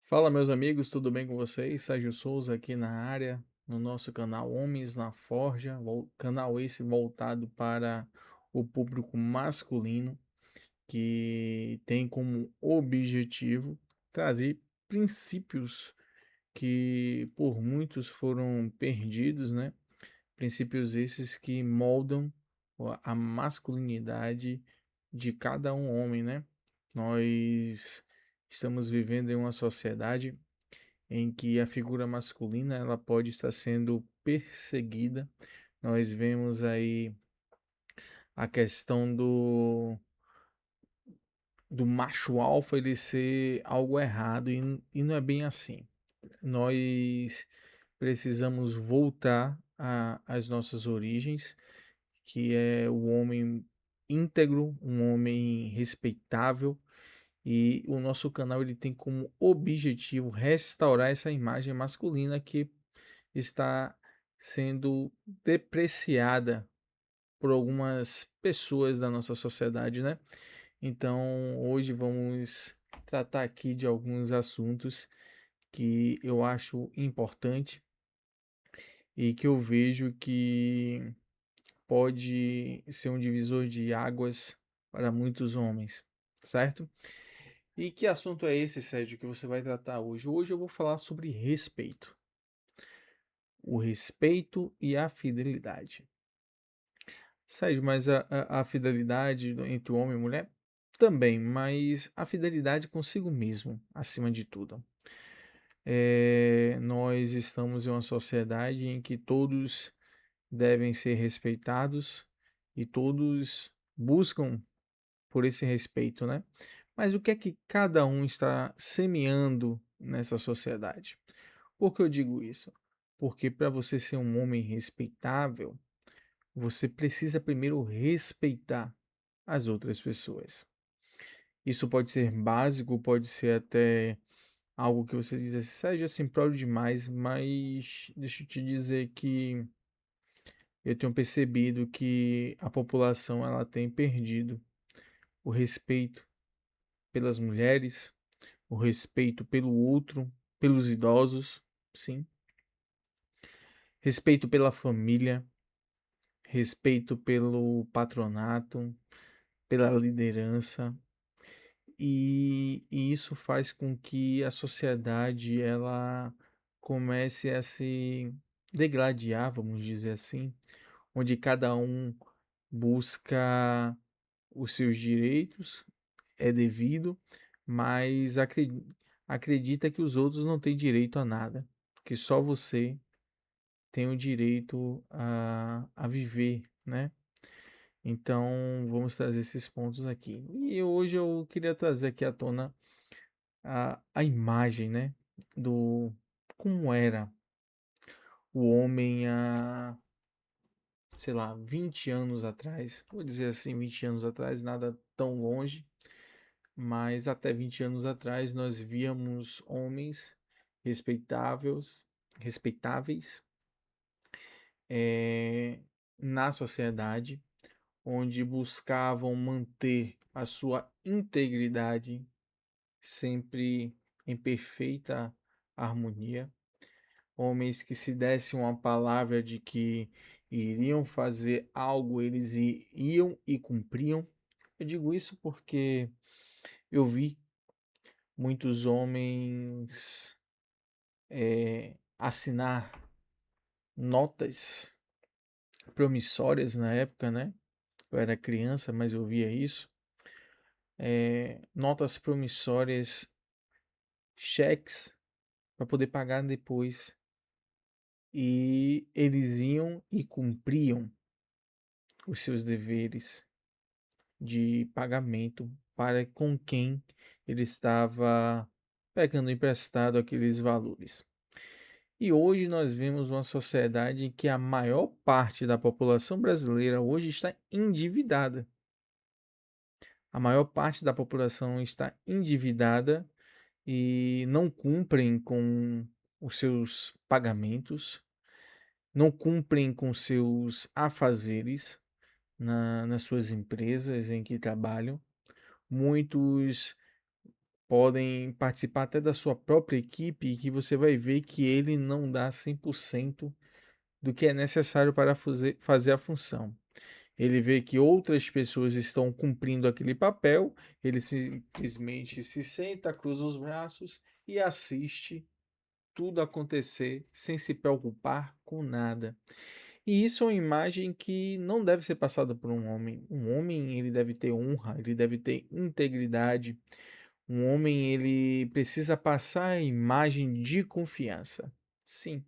Fala, meus amigos, tudo bem com vocês? Sérgio Souza aqui na área, no nosso canal Homens na Forja, canal esse voltado para o público masculino, que tem como objetivo trazer princípios que por muitos foram perdidos, né? Princípios esses que moldam a masculinidade de cada um homem, né? Nós estamos vivendo em uma sociedade em que a figura masculina ela pode estar sendo perseguida. Nós vemos aí a questão do macho alfa ele ser algo errado e não é bem assim. Nós precisamos voltar às nossas origens, que é o homem íntegro, um homem respeitável, e o nosso canal ele tem como objetivo restaurar essa imagem masculina que está sendo depreciada por algumas pessoas da nossa sociedade, né? Então, hoje vamos tratar aqui de alguns assuntos que eu acho importante e que eu vejo que pode ser um divisor de águas para muitos homens, certo? E que assunto é esse, Sérgio, que você vai tratar hoje? Hoje eu vou falar sobre respeito. O respeito e a fidelidade. Sérgio, mas a fidelidade entre o homem e mulher? Também, mas a fidelidade consigo mesmo, acima de tudo. Nós estamos em uma sociedade em que todos devem ser respeitados e todos buscam por esse respeito, né? Mas o que é que cada um está semeando nessa sociedade? Por que eu digo isso? Porque para você ser um homem respeitável, você precisa primeiro respeitar as outras pessoas. Isso pode ser básico, pode ser até algo que você diz assim, Sérgio, é simplório demais, mas deixa eu te dizer que eu tenho percebido que a população ela tem perdido o respeito pelas mulheres, o respeito pelo outro, pelos idosos, sim, respeito pela família, respeito pelo patronato, pela liderança, e isso faz com que a sociedade ela comece a se degladiar, vamos dizer assim, onde cada um busca os seus direitos, é devido, mas acredita que os outros não têm direito a nada, que só você tem o direito a viver, né? Então, vamos trazer esses pontos aqui. E hoje eu queria trazer aqui à tona a imagem, né, do como era o homem há, sei lá, 20 anos atrás. Vou dizer assim, 20 anos atrás, nada tão longe, mas até 20 anos atrás nós víamos homens respeitáveis, respeitáveis eh, na sociedade, onde buscavam manter a sua integridade sempre em perfeita harmonia, homens que se dessem uma palavra de que iriam fazer algo, eles iam e cumpriam. Eu digo isso porque eu vi muitos homens assinar notas promissórias na época, né? Eu era criança, mas eu via isso. Notas promissórias, cheques para poder pagar depois. E eles iam e cumpriam os seus deveres de pagamento para com quem ele estava pegando emprestado aqueles valores. E hoje nós vemos uma sociedade em que a maior parte da população brasileira hoje está endividada. A maior parte da população está endividada e não cumprem com os seus pagamentos, não cumprem com seus afazeres nas suas empresas em que trabalham. Muitos podem participar até da sua própria equipe e que você vai ver que ele não dá 100% do que é necessário para fazer a função. Ele vê que outras pessoas estão cumprindo aquele papel, ele simplesmente se senta, cruza os braços e assiste tudo acontecer sem se preocupar com nada. E isso é uma imagem que não deve ser passada por um homem. Um homem, ele deve ter honra, ele deve ter integridade. Um homem, ele precisa passar a imagem de confiança. Sim.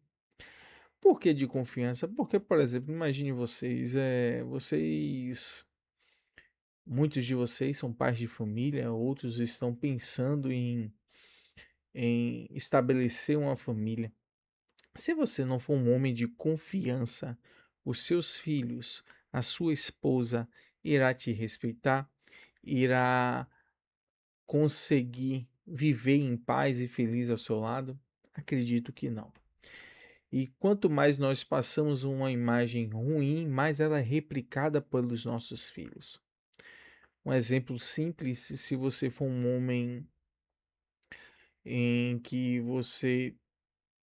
Por que de confiança? Porque, por exemplo, imagine vocês, muitos de vocês são pais de família, outros estão pensando em estabelecer uma família. Se você não for um homem de confiança, os seus filhos, a sua esposa irá te respeitar, irá conseguir viver em paz e feliz ao seu lado? Acredito que não. E quanto mais nós passamos uma imagem ruim, mais ela é replicada pelos nossos filhos. Um exemplo simples, se você for um homem em que você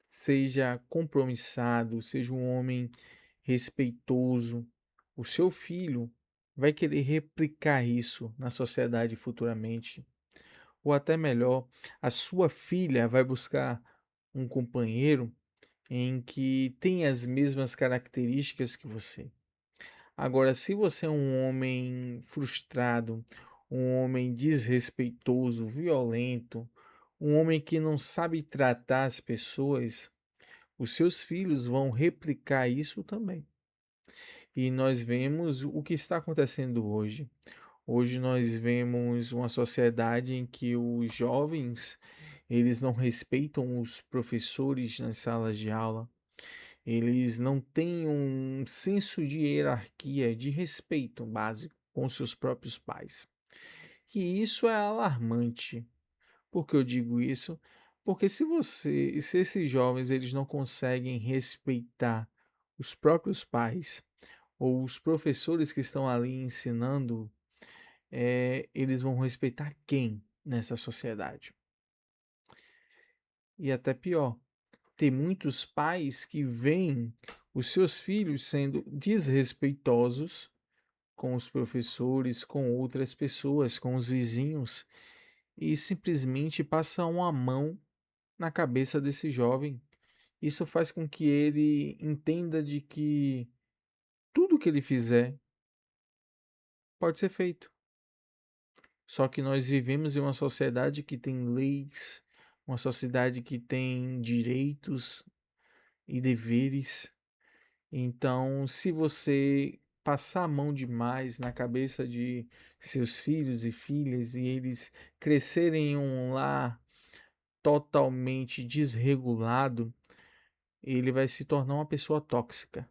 seja compromissado, seja um homem respeitoso, o seu filho vai querer replicar isso na sociedade futuramente. Ou até melhor, a sua filha vai buscar um companheiro em que tem as mesmas características que você. Agora, se você é um homem frustrado, um homem desrespeitoso, violento, um homem que não sabe tratar as pessoas, os seus filhos vão replicar isso também. E nós vemos o que está acontecendo hoje. Hoje nós vemos uma sociedade em que os jovens, eles não respeitam os professores nas salas de aula. Eles não têm um senso de hierarquia, de respeito básico com seus próprios pais. E isso é alarmante. Por que eu digo isso? Porque se esses jovens eles não conseguem respeitar os próprios pais ou os professores que estão ali ensinando, eles vão respeitar quem nessa sociedade? E até pior, tem muitos pais que veem os seus filhos sendo desrespeitosos com os professores, com outras pessoas, com os vizinhos, e simplesmente passam a mão na cabeça desse jovem. Isso faz com que ele entenda de que tudo que ele fizer pode ser feito. Só que nós vivemos em uma sociedade que tem leis, uma sociedade que tem direitos e deveres. Então, se você passar a mão demais na cabeça de seus filhos e filhas e eles crescerem em um lar totalmente desregulado, ele vai se tornar uma pessoa tóxica.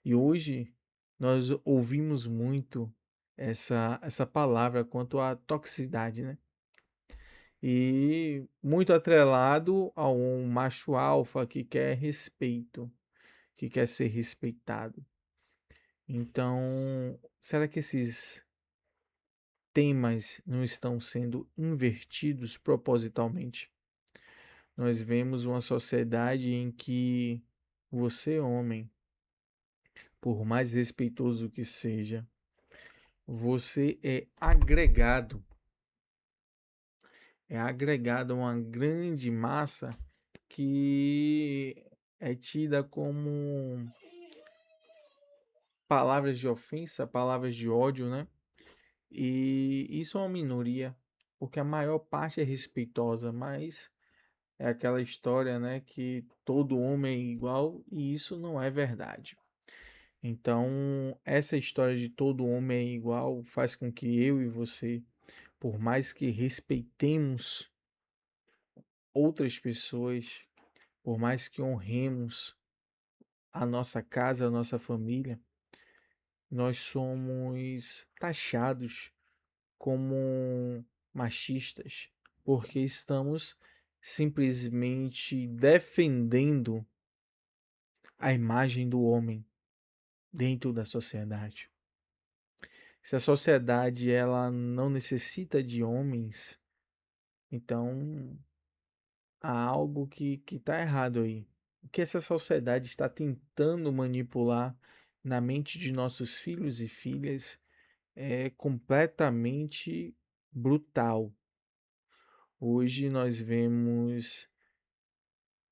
E hoje nós ouvimos muito essa palavra quanto à toxicidade, né? E muito atrelado a um macho alfa que quer respeito, que quer ser respeitado. Então, será que esses temas não estão sendo invertidos propositalmente? Nós vemos uma sociedade em que você, homem, por mais respeitoso que seja, você é agregado a uma grande massa que é tida como palavras de ofensa, palavras de ódio, né? E isso é uma minoria, porque a maior parte é respeitosa, mas é aquela história, né, que todo homem é igual e isso não é verdade. Então, essa história de todo homem é igual faz com que eu e você, por mais que respeitemos outras pessoas, por mais que honremos a nossa casa, a nossa família, nós somos taxados como machistas, porque estamos simplesmente defendendo a imagem do homem dentro da sociedade. Se a sociedade ela não necessita de homens, Então, há algo que está errado aí. O que essa sociedade está tentando manipular na mente de nossos filhos e filhas é completamente brutal. Hoje nós vemos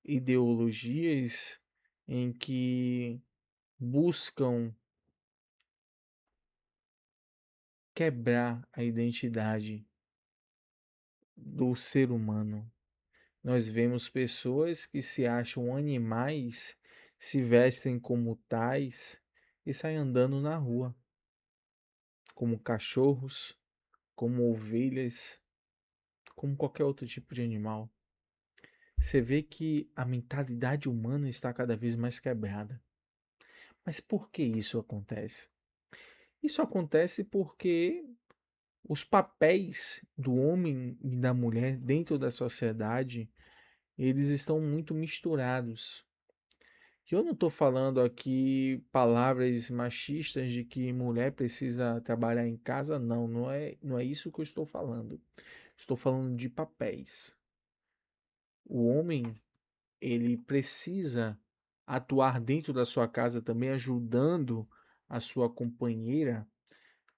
ideologias em que buscam quebrar a identidade do ser humano. Nós vemos pessoas que se acham animais, se vestem como tais e saem andando na rua, como cachorros, como ovelhas, como qualquer outro tipo de animal. Você vê que a mentalidade humana está cada vez mais quebrada. Mas por que isso acontece? Isso acontece porque os papéis do homem e da mulher dentro da sociedade, eles estão muito misturados. E eu não estou falando aqui palavras machistas de que mulher precisa trabalhar em casa, não, não é isso que eu estou falando. Estou falando de papéis. O homem, ele precisa atuar dentro da sua casa também, ajudando a sua companheira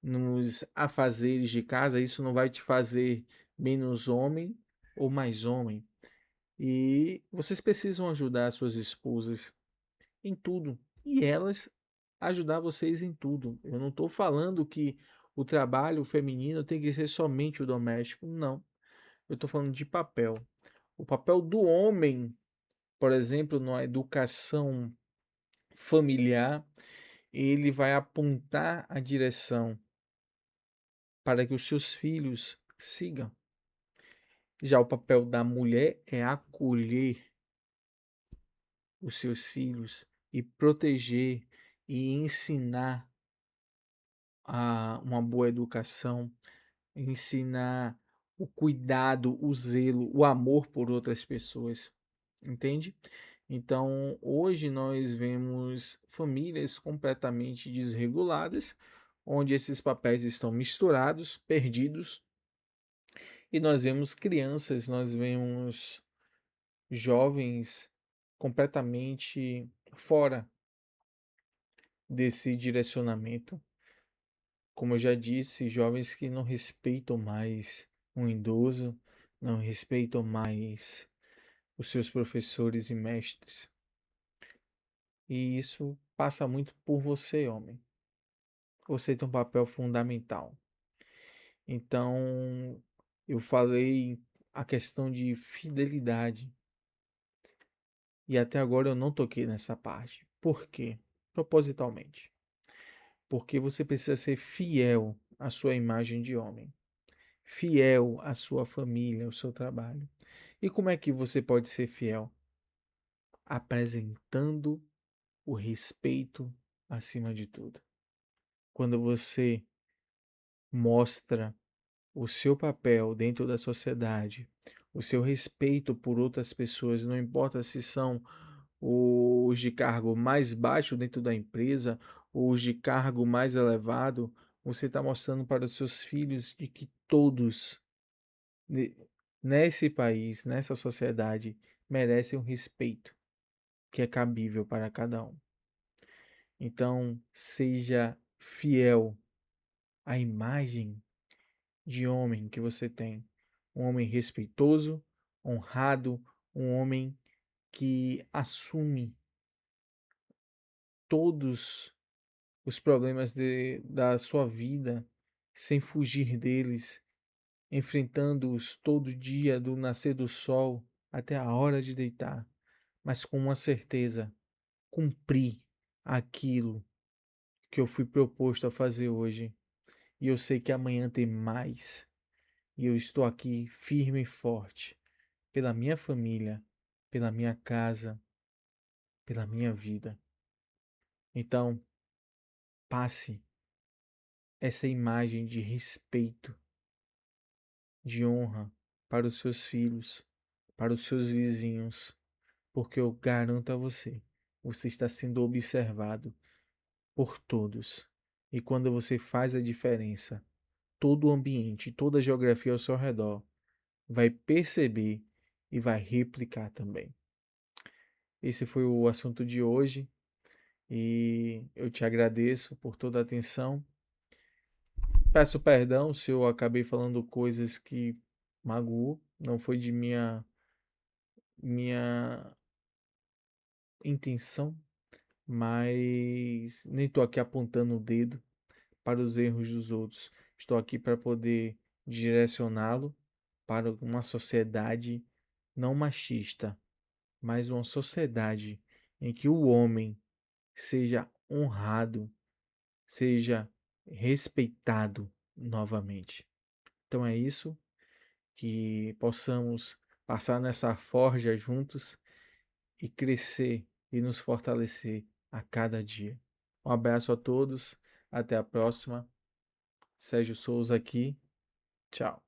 nos afazeres de casa. Isso não vai te fazer menos homem ou mais homem. E vocês precisam ajudar suas esposas em tudo. E elas ajudar vocês em tudo. Eu não estou falando que o trabalho feminino tem que ser somente o doméstico. Não. Eu estou falando de papel. O papel do homem, por exemplo, na educação familiar, ele vai apontar a direção para que os seus filhos sigam. Já o papel da mulher é acolher os seus filhos e proteger e ensinar uma boa educação, ensinar o cuidado, o zelo, o amor por outras pessoas, entende? Então, hoje nós vemos famílias completamente desreguladas, onde esses papéis estão misturados, perdidos, e nós vemos crianças, nós vemos jovens completamente fora desse direcionamento. Como eu já disse, jovens que não respeitam mais um idoso, não respeitam mais os seus professores e mestres. E isso passa muito por você, homem. Você tem um papel fundamental. Então, eu falei a questão de fidelidade. E até agora eu não toquei nessa parte. Por quê? Propositalmente. Porque você precisa ser fiel à sua imagem de homem, fiel à sua família, ao seu trabalho. E como é que você pode ser fiel? Apresentando o respeito acima de tudo. Quando você mostra o seu papel dentro da sociedade, o seu respeito por outras pessoas, não importa se são os de cargo mais baixo dentro da empresa ou os de cargo mais elevado, você está mostrando para os seus filhos de que todos nesse país, nessa sociedade, merecem um respeito que é cabível para cada um. Então, seja fiel à imagem de homem que você tem. Um homem respeitoso, honrado, um homem que assume todos os problemas da sua vida sem fugir deles, enfrentando-os todo dia, do nascer do sol até a hora de deitar, mas com uma certeza: cumprir aquilo que eu fui proposto a fazer hoje. E eu sei que amanhã tem mais. E eu estou aqui firme e forte pela minha família, pela minha casa, pela minha vida. Então, passe essa imagem de respeito, de honra para os seus filhos, para os seus vizinhos, porque eu garanto a você, você está sendo observado por todos. E quando você faz a diferença, todo o ambiente, toda a geografia ao seu redor vai perceber e vai replicar também. Esse foi o assunto de hoje e eu te agradeço por toda a atenção. Peço perdão se eu acabei falando coisas que magoou, não foi de minha intenção, mas nem estou aqui apontando o dedo para os erros dos outros. Estou aqui para poder direcioná-lo para uma sociedade não machista, mas uma sociedade em que o homem seja honrado, seja respeitado novamente. Então é isso, que possamos passar nessa forja juntos e crescer e nos fortalecer a cada dia. Um abraço a todos, até a próxima. Sérgio Souza aqui. Tchau.